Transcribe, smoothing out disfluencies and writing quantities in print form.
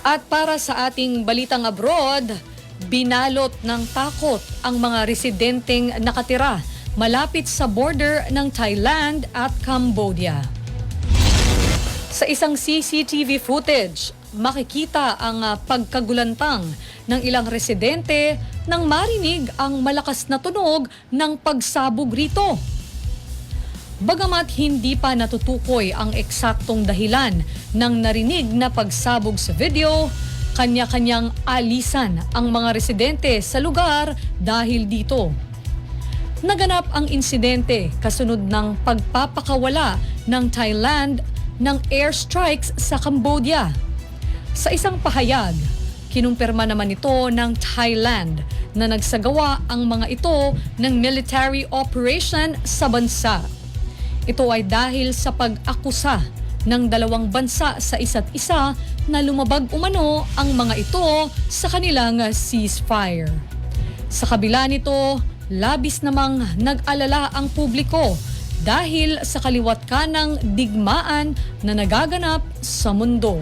At para sa ating balitang abroad, binalot ng takot ang mga residenteng nakatira malapit sa border ng Thailand at Cambodia. Sa isang CCTV footage, makikita ang pagkagulantang ng ilang residente nang marinig ang malakas na tunog ng pagsabog rito. Bagamat hindi pa natutukoy ang eksaktong dahilan ng narinig na pagsabog sa video, kanya-kanyang alisan ang mga residente sa lugar dahil dito. Naganap ang insidente kasunod ng pagpapakawala ng Thailand ng airstrikes sa Cambodia. Sa isang pahayag, kinumpirma naman ito ng Thailand na nagsagawa ang mga ito ng military operation sa bansa. Ito ay dahil sa pag-akusa ng dalawang bansa sa isa't isa na lumabag umano ang mga ito sa kanilang ceasefire. Sa kabila nito, labis namang nag-alala ang publiko dahil sa kaliwat kanang digmaan na nagaganap sa mundo.